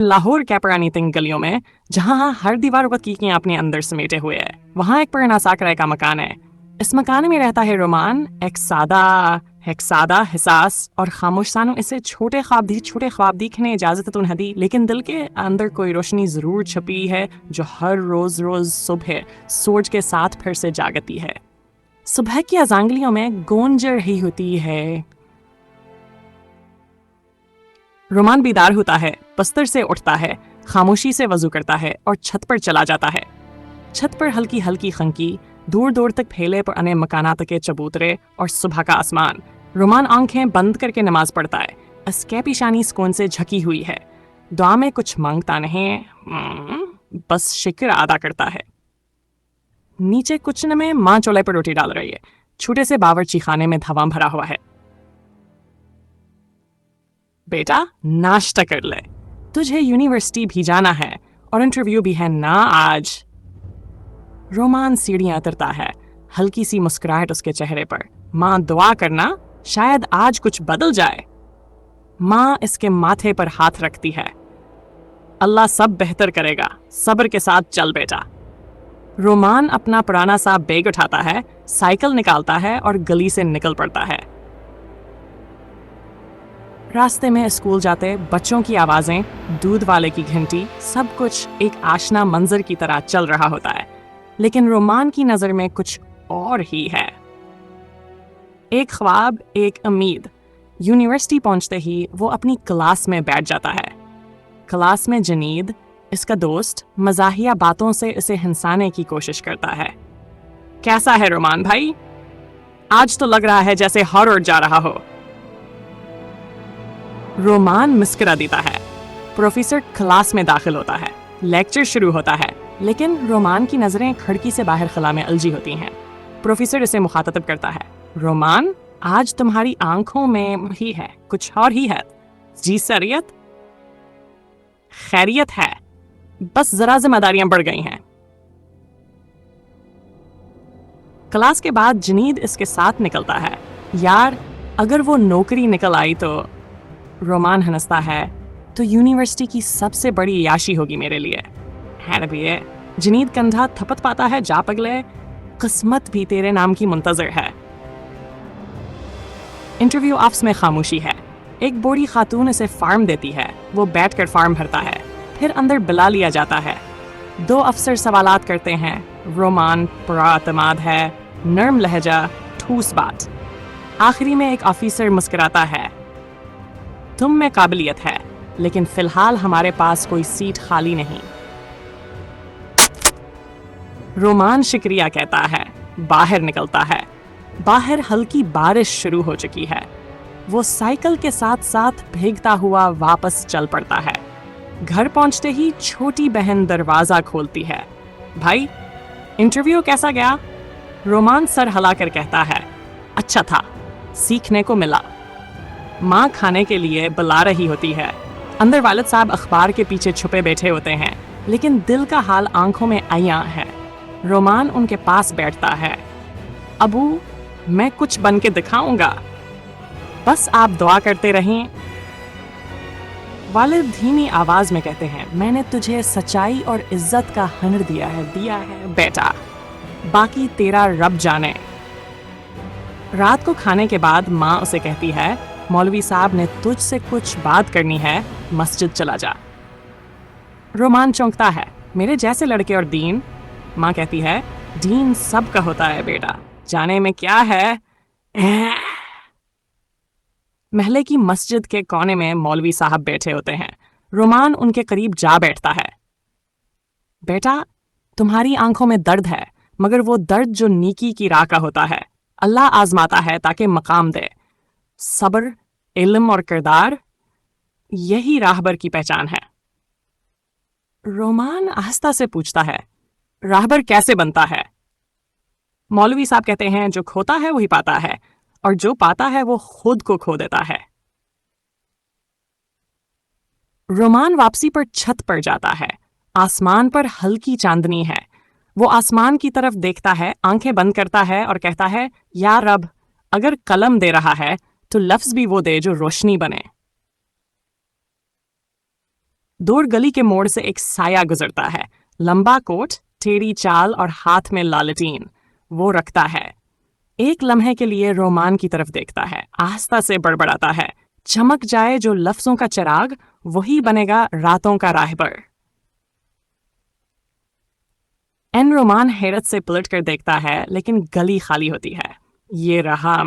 लाहौर के पुरानी तीन गलियों में जहाँ हर दीवार पर कीकियां अपने अंदर समेटे हुए है, वहाँ एक पुराना सा किराए का मकान है। इस मकान में रहता है रोमान, एक सादा हिसास और खामोश सानू इसे छोटे ख्वाब दिखने इजाजत तो नहीं दी, लेकिन दिल के अंदर कोई रोशनी जरूर छुपी है जो हर रोज सुबह सूरज के साथ फिर से जागती है। सुबह की अजांगलियों में गूंज रही होती है। रोमान बीदार होता है, बस्तर से उठता है, खामोशी से वजू करता है और छत पर चला जाता है। छत पर हल्की हल्की खंकी, दूर दूर तक फैले पुराने मकानात के चबूतरे और सुबह का आसमान। रोमान आंखें बंद करके नमाज पढ़ता है। इसके पेशानी सुकून से झकी हुई है। दुआ में कुछ मांगता नहीं, बस शुक्र अदा करता है। नीचे कुचन में माँ चूल्हे पर रोटी डाल रही है। छोटे से बावर्ची खाने में धुआं भरा हुआ है। बेटा, नाश्ता कर ले, तुझे यूनिवर्सिटी भी जाना है और इंटरव्यू भी है ना आज। रोमान सीढ़ियां उतरता है, हल्की सी मुस्कुराहट उसके चेहरे पर। माँ दुआ करना, शायद आज कुछ बदल जाए। माँ इसके माथे पर हाथ रखती है। अल्लाह सब बेहतर करेगा, सब्र के साथ चल बेटा। रोमान अपना पुराना सा बैग उठाता है, साइकिल निकालता है और गली से निकल पड़ता है। रास्ते में स्कूल जाते बच्चों की आवाजें, दूध वाले की घंटी, सब कुछ एक आशना मंजर की तरह चल रहा होता है, लेकिन रोमान की नजर में कुछ और ही है। एक ख्वाब, एक उम्मीद। यूनिवर्सिटी पहुंचते ही वो अपनी क्लास में बैठ जाता है। क्लास में जनीद, इसका दोस्त, मजाहिया बातों से इसे हंसाने की कोशिश करता है। कैसा है रोमान भाई? आज तो लग रहा है जैसे हॉरर जा रहा हो। रोमान मुस्कुरा देता है। प्रोफेसर क्लास में दाखिल होता है। लेक्चर शुरू होता है, लेकिन रोमान की नजरें खिड़की से बाहर खला में उलझी होती हैं। प्रोफेसर इसे मुखातब करता है। रोमान, आज तुम्हारी आंखों में ही है, कुछ और ही है। जी सरियत? खैरियत है, बस जरा जिम्मेदारियां बढ़ गई हैं। क्लास के बाद जनीद इसके साथ निकलता है। यार, अगर वो नौकरी निकल आई तो। रोमान हंसता है, तो यूनिवर्सिटी की सबसे बड़ी याशी होगी मेरे लिए। है नबी। जनीद कंधा थपथ पाता है। जा पगले, किस्मत भी तेरे नाम की मुंतजर है। इंटरव्यू ऑफिस में खामोशी है। एक बूढ़ी खातून इसे फार्म देती है। वो बैठकर फार्म भरता है, फिर अंदर बुला लिया जाता है। 2 अफसर सवालात करते हैं। रोमान पुरातमाद है, नर्म लहजा, ठूस बात। आखिरी में एक ऑफिसर मुस्कुराता है। तुम में काबिलियत है, लेकिन फिलहाल हमारे पास कोई सीट खाली नहीं। रोमान शुक्रिया कहता है, बाहर निकलता है। बाहर हल्की बारिश शुरू हो चुकी है। वो साइकिल के साथ साथ भीगता हुआ वापस चल पड़ता है। घर पहुंचते ही छोटी बहन दरवाजा खोलती है। भाई, इंटरव्यू कैसा गया? रोमान सर हिलाकर कहता है, अच्छा था, सीखने को मिला। माँ खाने के लिए बुला रही होती है। अंदर वालिद साहब अखबार के पीछे छुपे बैठे होते हैं, लेकिन दिल का हाल आंखों में आया है। रोमान उनके पास बैठता है। अबू, मैं कुछ बन के दिखाऊंगा, बस आप दुआ करते रहें। वालिद धीमी आवाज में कहते हैं, मैंने तुझे सच्चाई और इज्जत का हुनर दिया है बेटा, बाकी तेरा रब जाने। रात को खाने के बाद माँ उसे कहती है, मौलवी साहब ने तुझसे कुछ बात करनी है, मस्जिद चला जा। रोमान चौंकता है, मेरे जैसे लड़के और दीन? माँ कहती है, दीन सबका होता है बेटा, जाने में क्या है। महले की मस्जिद के कोने में मौलवी साहब बैठे होते हैं। रोमान उनके करीब जा बैठता है। बेटा, तुम्हारी आंखों में दर्द है, मगर वो दर्द जो नीकी की राह का होता है। अल्लाह आजमाता है ताकि मकाम दे। सब्र, इल्म और किरदार, यही राहबर की पहचान है। रोमान आहिस्ता से पूछता है, राहबर कैसे बनता है? मौलवी साहब कहते हैं, जो खोता है वही पाता है, और जो पाता है वो खुद को खो देता है। रोमान वापसी पर छत पर जाता है। आसमान पर हल्की चांदनी है। वो आसमान की तरफ देखता है, आंखें बंद करता है और कहता है, या रब, अगर कलम दे रहा है तो लफ्ज भी वो दे जो रोशनी बने। دور گلی کے موڑ سے ایک سایہ گزرتا ہے، لمبا کوٹ، ٹیڑھی چال اور ہاتھ میں لالٹین۔ وہ رکھتا ہے۔ ایک لمحے کے لیے رومان کی طرف دیکھتا ہے، آہستہ سے بڑبڑاتا ہے، چمک جائے جو لفظوں کا چراغ، وہی بنے گا راتوں کا راہبر۔ رومان حیرت سے پلٹ کر دیکھتا ہے لیکن گلی خالی ہوتی ہے۔ یہ رہا